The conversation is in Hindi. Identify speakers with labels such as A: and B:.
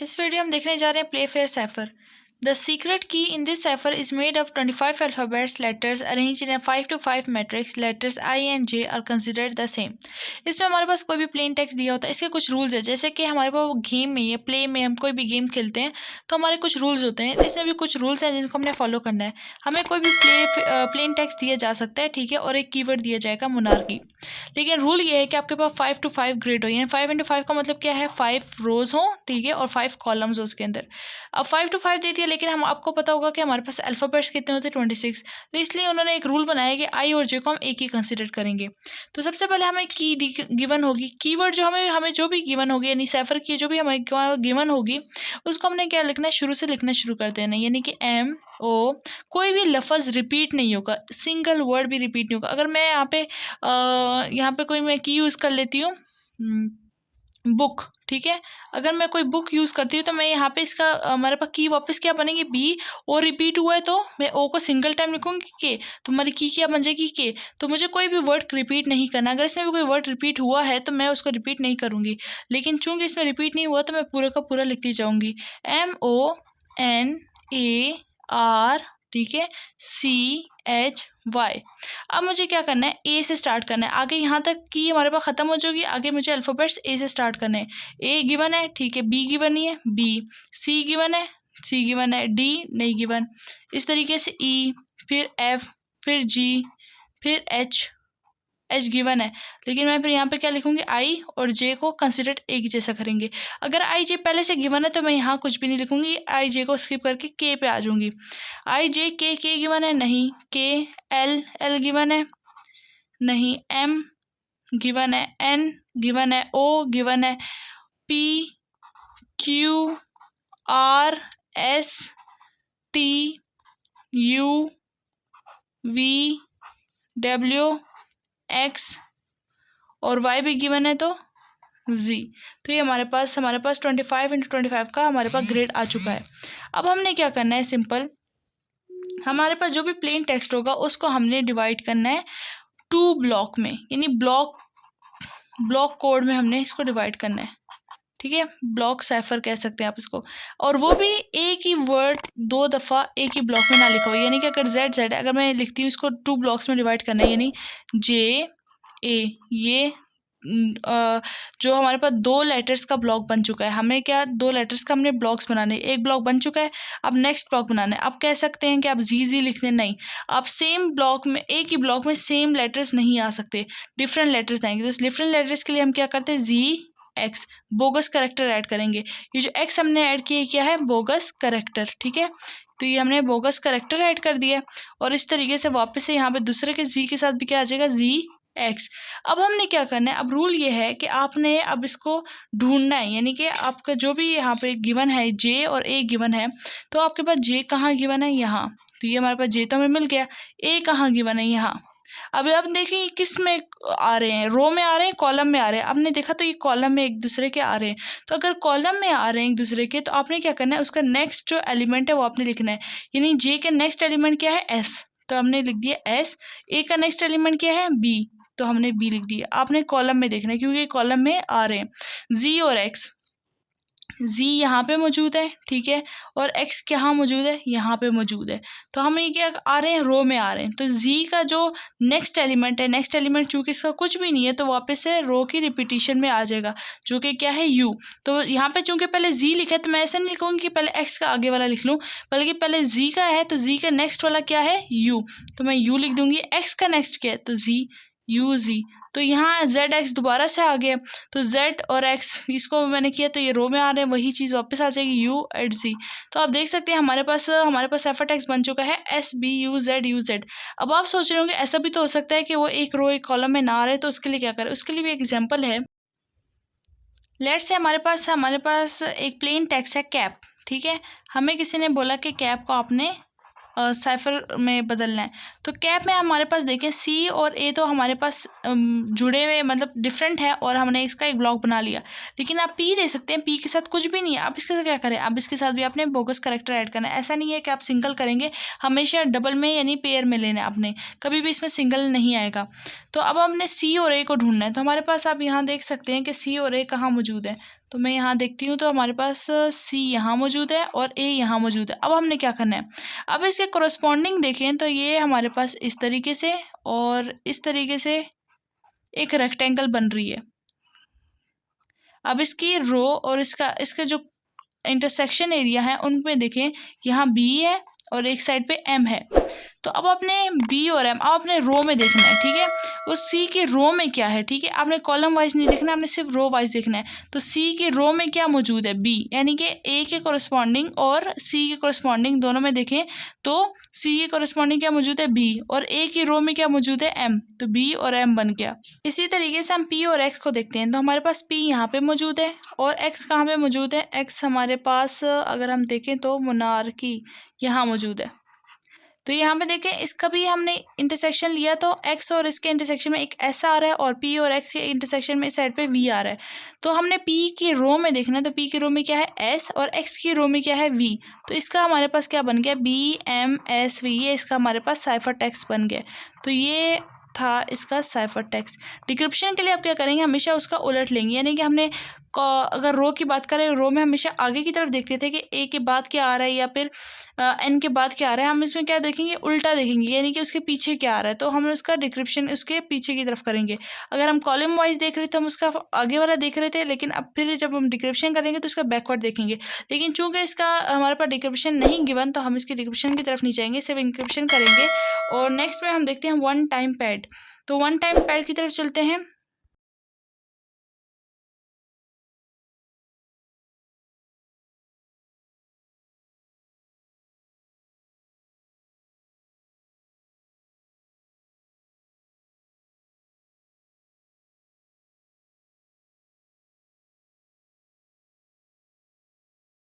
A: इस वीडियो हम देखने जा रहे हैं Playfair cipher. The secret key in this cipher is made of 25 alphabets letters arrange in 5 to 5 matrix. Letters I and J are considered the same. इसमें हमारे पास कोई भी प्लेन टेक्स्ट दिया होता है, इसके कुछ रूल्स है। जैसे कि हमारे पास गेम में या प्ले में हम कोई भी गेम खेलते हैं तो हमारे कुछ रूल्स होते हैं, इसमें भी कुछ रूल्स हैं जिनको हमने फॉलो करना है। हमें कोई भी प्लेन टेक्स्ट दिया जा सकता है, ठीक है, और एक कीवर्ड दिया जाएगा मोनार्की। लेकिन रूल ये है कि आपके पास 5 to 5 ग्रिड हो, यानी 5 into 5 का मतलब क्या है, 5 रोज हो, ठीक है, और 5 कॉलम्स हो उसके अंदर। अब 5 to 5 दे दिया, लेकिन हम आपको पता होगा कि हमारे पास अल्फ़ाबेट्स कितने होते हैं, 26। तो इसलिए उन्होंने एक रूल बनाया कि आई और जे को हम एक ही कंसिडर करेंगे। तो सबसे पहले हमें की गिवन होगी, कीवर्ड जो हमें जो भी गिवन होगी, यानी साइफर की जो भी हमें गिवन होगी उसको हमने क्या लिखना है, शुरू से लिखना शुरू कर देना, यानी कि एम ओ। कोई भी लफ्ज़ रिपीट नहीं होगा, सिंगल वर्ड भी रिपीट नहीं होगा। अगर मैं यहाँ पे कोई मैं की यूज़ कर लेती हूँ, बुक, ठीक है, अगर मैं कोई बुक यूज़ करती हूँ तो मैं यहाँ पे इसका हमारे पास की वापस क्या बनेगी, बी। और रिपीट हुआ है तो मैं ओ को सिंगल टाइम लिखूँगी के, तो हमारी की क्या बन जाएगी, के। तो मुझे कोई भी वर्ड रिपीट नहीं करना। अगर इसमें भी कोई वर्ड रिपीट हुआ है तो मैं उसको रिपीट नहीं करूँगी, लेकिन चूँकि इसमें रिपीट नहीं हुआ तो मैं पूरा का पूरा लिखती जाऊँगी। MONAR, ठीक है, CHY। अब मुझे क्या करना है, ए से स्टार्ट करना है। आगे यहाँ तक की हमारे पास ख़त्म हो जाएगी, आगे मुझे अल्फ़ाबेट्स ए से स्टार्ट करने हैं। ए गिवन है, ठीक है, बी गिवन नहीं है, बी। सी गिवन है, सी गिवन है, डी नहीं गिवन। इस तरीके से ई, फिर एफ, फिर जी, फिर एच गिवन है। लेकिन मैं फिर यहाँ पे क्या लिखूँगी, आई और जे को कंसिडर एक जैसा करेंगे। अगर आई जे पहले से गिवन है तो मैं यहाँ कुछ भी नहीं लिखूँगी, आई जे को स्किप करके के पे आ जाऊँगी। आई जे के गिवन है, नहीं। के एल गिवन है, नहीं। एम गिवन है, एन गिवन है, ओ गिवन है, P Q R S T U V W x और वाई भी गिवन है तो जी। तो ये हमारे पास 25 into 25 का हमारे पास ग्रेड आ चुका है। अब हमने क्या करना है, सिंपल, हमारे पास जो भी प्लेन टेक्स्ट होगा उसको हमने डिवाइड करना है 2 ब्लॉक में, यानी ब्लॉक कोड में हमने इसको डिवाइड करना है, ठीक है। ब्लॉक साइफर कह सकते हैं आप इसको। और वो भी एक ही वर्ड 2 दफ़ा एक ही ब्लॉक में ना लिखा हो, यानी कि अगर जेड अगर मैं लिखती हूँ इसको 2 ब्लॉक्स में डिवाइड करना है, यानी जे ए, ये जो हमारे पास 2 लेटर्स का ब्लॉक बन चुका है। हमें क्या 2 लेटर्स का हमने ब्लॉक्स बनाने, एक ब्लॉक बन चुका है, अब नेक्स्ट ब्लॉक बनाना है। आप कह सकते हैं कि आप जी लिखने, नहीं, आप सेम ब्लॉक में, एक ही ब्लॉक में सेम लेटर्स नहीं आ सकते, डिफरेंट लेटर्स आएंगे। तो डिफरेंट लेटर्स के लिए हम क्या करते हैं, जी एक्स, बोगस करेक्टर ऐड करेंगे। ये जो एक्स हमने ऐड किया क्या है, बोगस करेक्टर, ठीक है। तो ये हमने बोगस करेक्टर ऐड कर दिया और इस तरीके से वापस से यहाँ पे दूसरे के जी के साथ भी क्या आ जाएगा, जी एक्स। अब हमने क्या करना है, अब रूल ये है कि आपने अब इसको ढूंढना है, यानी कि आपका जो भी यहाँ पे गिवन है, जे और ए गिवन है, तो आपके पास जे कहाँ गिवन है, यहाँ। तो ये हमारे पास जे तो हमें मिल गया, ए कहाँ गिवन है, यहाँ। अब देखिए किस में आ रहे हैं, रो में आ रहे हैं, कॉलम में आ रहे हैं। आपने देखा तो ये कॉलम में एक दूसरे के आ रहे हैं। तो अगर कॉलम में आ रहे हैं एक दूसरे के, तो आपने क्या करना है, उसका नेक्स्ट जो एलिमेंट है वो आपने लिखना है। यानी जे का नेक्स्ट एलिमेंट क्या है, एस, तो हमने लिख दिया एस। ए का नेक्स्ट एलिमेंट क्या है, बी, तो हमने बी लिख दिया। आपने कॉलम में देखना है क्योंकि कॉलम में आ रहे हैं। जी और एक्स, जी यहाँ पे मौजूद है, ठीक है, और एक्स कहाँ मौजूद है, यहाँ पे मौजूद है। तो हम ये क्या आ रहे हैं, रो में आ रहे हैं। तो जी का जो नेक्स्ट एलिमेंट है, नेक्स्ट एलिमेंट चूँकि इसका कुछ भी नहीं है तो वापस से रो की रिपीटिशन में आ जाएगा, जो कि क्या है, यू। तो यहाँ पे चूँकि पहले जी लिखा है तो मैं ऐसे नहीं लिखूँगी कि पहले एक्स का आगे वाला लिख लूँ, बल्कि पहले जी का है तो जी का नेक्स्ट वाला क्या है, यू, तो मैं यू लिख दूँगी। एक्स का नेक्स्ट क्या है, तो जी, यू जी। तो यहाँ जेड एक्स दोबारा से आ गया, तो जेड और एक्स इसको मैंने किया तो ये रो में आ रहे हैं, वही चीज़ वापस आ जाएगी, यू एट जी। तो आप देख सकते हैं हमारे पास एफ एक्स बन चुका है, एस बी यू जेड। अब आप सोच रहे होंगे ऐसा भी तो हो सकता है कि वो एक रो एक कॉलम में ना आ रहे, तो उसके लिए क्या करें, उसके लिए भी एक एग्जाम्पल है। लेट्स से हमारे पास एक प्लेन टेक्स्ट है, कैप, ठीक है। हमें किसी ने बोला कि कैप को आपने साइफर में बदलना है। तो कैप में हमारे पास देखें सी और ए तो हमारे पास जुड़े हुए, मतलब डिफरेंट है, और हमने इसका एक ब्लॉक बना लिया। लेकिन आप पी दे सकते हैं, पी के साथ कुछ भी नहीं है। आप इसके साथ क्या करें, अब इसके साथ भी आपने बोगस करेक्टर ऐड करना है। ऐसा नहीं है कि आप सिंगल करेंगे, हमेशा डबल में यानी पेयर में लेना है आपने, कभी भी इसमें सिंगल नहीं आएगा। तो अब हमने सी और ए को ढूंढना है। तो हमारे पास आप यहाँ देख सकते हैं कि सी और ए कहाँ मौजूद है। तो मैं यहाँ देखती हूँ तो हमारे पास सी यहाँ मौजूद है और ए यहाँ मौजूद है। अब हमने क्या करना है, अब इसके कोरस्पॉन्डिंग देखें तो ये हमारे पास इस तरीके से और इस तरीके से एक रेक्टेंगल बन रही है। अब इसकी रो और इसका जो इंटरसेक्शन एरिया है उनमें देखें, यहाँ बी है और एक साइड पे एम है। तो अब आपने बी और एम अब अपने रो में देखना है, ठीक है। उस सी के रो में क्या है, ठीक है। आपने कॉलम वाइज नहीं देखना, आपने सिर्फ रो वाइज देखना है। तो सी के रो में क्या मौजूद है, बी, यानी कि ए के कोरस्पॉन्डिंग और सी के कोरस्पॉन्डिंग दोनों में देखें तो सी के कोरस्पॉन्डिंग क्या मौजूद है, बी, और ए की रो में क्या मौजूद है, एम। तो बी और एम बन गया। इसी तरीके से हम पी और एक्स को देखते हैं। तो हमारे पास पी यहाँ पे मौजूद है और एक्स कहाँ पे मौजूद है, एक्स हमारे पास अगर हम देखें तो मोनार्की यहाँ मौजूद है। तो यहाँ पे देखें इसका भी हमने इंटरसेक्शन लिया तो एक्स और इसके इंटरसेक्शन में एक एस आ रहा है और पी और एक्स के इंटरसेक्शन में इस साइड पे वी आ रहा है। तो हमने पी की रो में देखना है, तो पी की रो में क्या है, एस, और एक्स की रो में क्या है, वी। तो इसका हमारे पास क्या बन गया, बी एम एस वी, ये इसका हमारे पास साइफर टेक्स्ट बन गया। तो ये था इसका साइफर टेक्स्ट। डिक्रिप्शन के लिए आप क्या करेंगे, हमेशा उसका उलट लेंगे, यानी कि हमने अगर रो की बात करें, रो में हमेशा आगे की तरफ देखते थे कि ए के बाद क्या आ रहा है या फिर एन के बाद क्या आ रहा है। हम इसमें क्या देखेंगे, उल्टा देखेंगे, यानी कि उसके पीछे क्या आ रहा है। तो हम उसका डिक्रिप्शन उसके पीछे की तरफ करेंगे। अगर हम कॉलम वाइज देख रहे थे हम उसका आगे वाला देख रहे थे, लेकिन अब फिर जब हम डिक्रिप्शन करेंगे तो उसका बैकवर्ड देखेंगे। लेकिन चूंकि इसका हमारे पास डिक्रिप्शन नहीं गिवन तो हम इसकी डिक्रिप्शन की तरफ नहीं जाएंगे, सिर्फ इंक्रिप्शन करेंगे। और नेक्स्ट में हम देखते हैं वन टाइम पैड। तो वन टाइम पैड की तरफ चलते हैं।